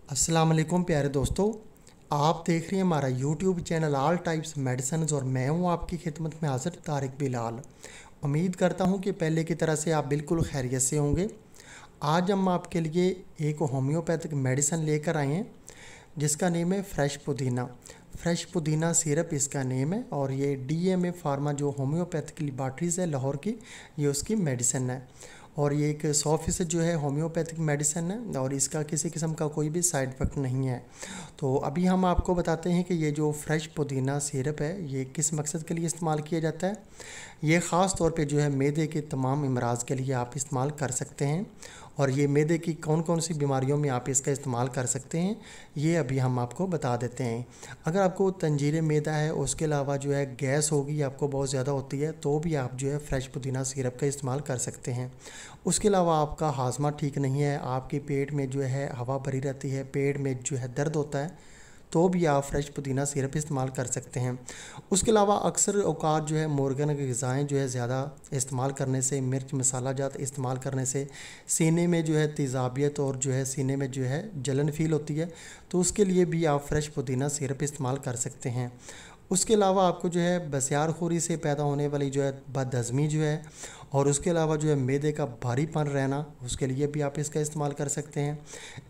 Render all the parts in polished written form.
अस्सलाम वालेकुम प्यारे दोस्तों, आप देख रहे हैं हमारा YouTube channel all types medicine और मैं हूं आपकी खिदमत में हाजिर तारिक बिलाल। उम्मीद करता हूं कि पहले की तरह से आप बिल्कुल खैरियत से होंगे। आज हम आपके लिए एक होम्योपैथिक मेडिसिन लेकर आए हैं जिसका नेम है फ्रेश पुदीना। फ्रेश पुदीना सिरप इसका नेम है और ये डीएमए फार्मा जो होम्योपैथिक लेबॉरेटरीज़ है लाहौर की, ये उसकी मेडिसिन है और ये एक 100% जो है होम्योपैथिक मेडिसिन है और इसका किसी किस्म का कोई भी साइड इफ़ेक्ट नहीं है। तो अभी हम आपको बताते हैं कि ये जो फ्रेश पुदीना सिरप है ये किस मकसद के लिए इस्तेमाल किया जाता है। ये ख़ास तौर पे जो है मैदे के तमाम अमराज़ के लिए आप इस्तेमाल कर सकते हैं और ये मैदे की कौन कौन सी बीमारियों में आप इसका इस्तेमाल कर सकते हैं ये अभी हम आपको बता देते हैं। अगर आपको तंजीर मैदा है, उसके अलावा जो है गैस होगी आपको बहुत ज़्यादा होती है, तो भी आप जो है फ्रेश पुदीना सिरप का इस्तेमाल कर सकते हैं। उसके अलावा आपका हाजमा ठीक नहीं है, आपके पेट में जो है हवा भरी रहती है, पेट में जो है दर्द होता है, तो भी आप फ्रेश पुदीना सिरप इस्तेमाल कर सकते हैं। उसके अलावा अक्सर औकात जो है मुर्गन की ग़िज़ाएँ जो है ज़्यादा इस्तेमाल करने से, मिर्च मसाला ज़्यादा इस्तेमाल करने से सीने में जो है तेज़ाबियत और जो है सीने में जो है जलन फ़ील होती है, तो उसके लिए भी आप फ्रेश पुदीना सिरप इस्तेमाल कर सकते हैं। उसके अलावा आपको जो है बसियारखोरी से पैदा होने वाली जो है बदहज़मी जो है और उसके अलावा जो है मैदे का भारीपन रहना, उसके लिए भी आप इसका इस्तेमाल कर सकते हैं।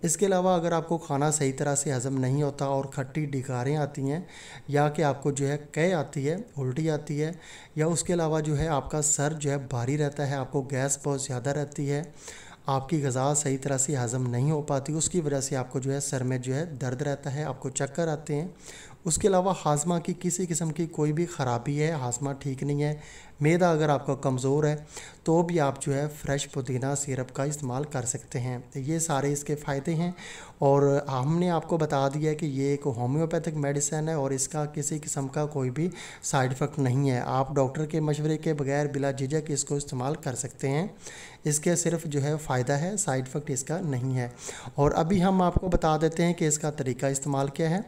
इसके अलावा अगर आपको खाना सही तरह से हज़म नहीं होता और खट्टी डिकारें आती हैं या कि आपको जो है कै आती है, उल्टी आती है, या उसके अलावा जो है आपका सर जो है भारी रहता है, आपको गैस बहुत ज़्यादा रहती है, आपकी ग़िज़ा सही तरह से हज़म नहीं हो पाती, उसकी वजह से आपको जो है सर में जो है दर्द रहता है, आपको चक्कर आते हैं। उसके अलावा हाजमा की किसी किस्म की कोई भी ख़राबी है, हाजमा ठीक नहीं है, मैदा अगर आपका कमज़ोर है, तो भी आप जो है फ्रेश पुदीना सिरप का इस्तेमाल कर सकते हैं। तो ये सारे इसके फ़ायदे हैं और हमने आपको बता दिया है कि ये एक होम्योपैथिक मेडिसिन है और इसका किसी किस्म का कोई भी साइड इफ़ेक्ट नहीं है। आप डॉक्टर के मशवरे के बगैर बिला झिझक इसको इस्तेमाल कर सकते हैं। इसके सिर्फ जो है फ़ायदा है, साइड इफ़ेक्ट इसका नहीं है। और अभी हम आपको बता देते हैं कि इसका तरीका इस्तेमाल क्या है।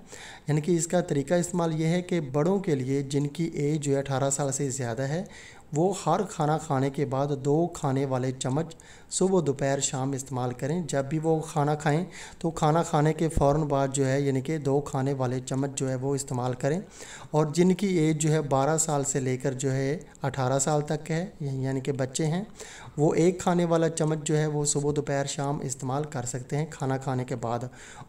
यानी कि इसका तरीका इस्तेमाल ये है कि बड़ों के लिए जिनकी एज जो है 18 साल से ज़्यादा है, वो हर खाना खाने के बाद 2 खाने वाले चम्मच सुबह दोपहर शाम इस्तेमाल करें। जब भी वो खाना खाएं तो खाना खाने के फ़ौरन बाद जो है यानी कि 2 खाने वाले चम्मच जो है वो इस्तेमाल करें। और जिनकी एज जो है 12 साल से लेकर जो है 18 साल तक है, यानी कि बच्चे हैं, वो 1 खाने वाला चम्मच जो है वो सुबह दोपहर शाम इस्तेमाल कर सकते हैं खाना खाने के बाद।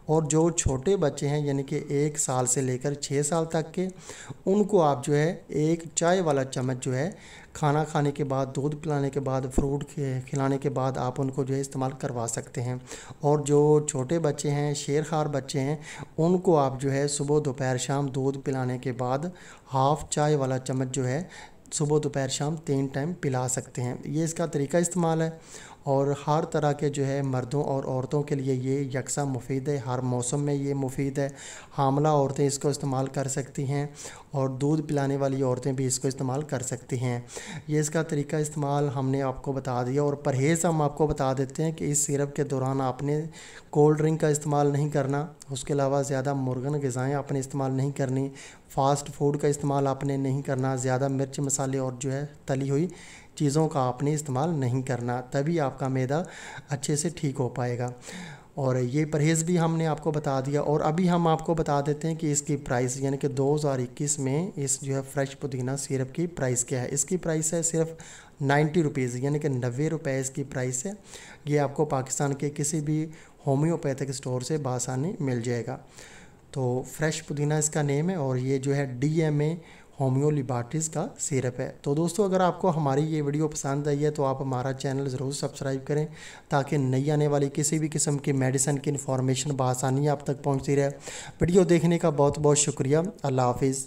और जो छोटे बच्चे हैं यानी कि 1 साल से लेकर 6 साल तक के, उनको आप जो है 1 चाय वाला चम्मच जो है खाना खाने के बाद, दूध पिलाने के बाद, फ्रूट खिलाने के बाद आप उनको जो है इस्तेमाल करवा सकते हैं। और जो छोटे बच्चे हैं, शेरखार बच्चे हैं, उनको आप जो है सुबह दोपहर शाम दूध पिलाने के बाद हाफ़ चाय वाला चम्मच जो है सुबह दोपहर शाम 3 टाइम पिला सकते हैं। ये इसका तरीका इस्तेमाल है और हर तरह के जो है मर्दों और औरतों के लिए ये यकसा मुफीद है, हर मौसम में ये मुफीद है। हामला औरतें इसको इस्तेमाल कर सकती हैं और दूध पिलाने वाली औरतें भी इसको इस्तेमाल कर सकती हैं। ये इसका तरीका इस्तेमाल हमने आपको बता दिया और परहेज़ हम आपको बता देते हैं कि इस सिरप के दौरान आपने कोल्ड ड्रिंक का इस्तेमाल नहीं करना, उसके अलावा ज़्यादा मुर्गन ग़िज़ाएँ आपने इस्तेमाल नहीं करनी, फ़ास्ट फूड का इस्तेमाल आपने नहीं करना, ज़्यादा मिर्च मसाले और जो है तली हुई चीज़ों का आपने इस्तेमाल नहीं करना, तभी आपका मैदा अच्छे से ठीक हो पाएगा। और ये परहेज़ भी हमने आपको बता दिया। और अभी हम आपको बता देते हैं कि इसकी प्राइस यानी कि 2021 में इस जो है फ्रेश पुदीना सिरप की प्राइस क्या है। इसकी प्राइस है सिर्फ 90 रुपीज़, यानी कि 90 रुपये इसकी प्राइस है। ये आपको पाकिस्तान के किसी भी होम्योपैथिक स्टोर से बआसानी मिल जाएगा। तो फ्रेश पुदीना इसका नेम है और ये जो है डीएमए होम्यो लेबॉरेटरीज़ का सिरप है। तो दोस्तों, अगर आपको हमारी ये वीडियो पसंद आई है तो आप हमारा चैनल ज़रूर सब्सक्राइब करें ताकि नई आने वाली किसी भी किस्म की मेडिसिन की इन्फॉर्मेशन बआसानी आप तक पहुंचती रहे। वीडियो देखने का बहुत बहुत शुक्रिया। अल्लाह हाफिज़।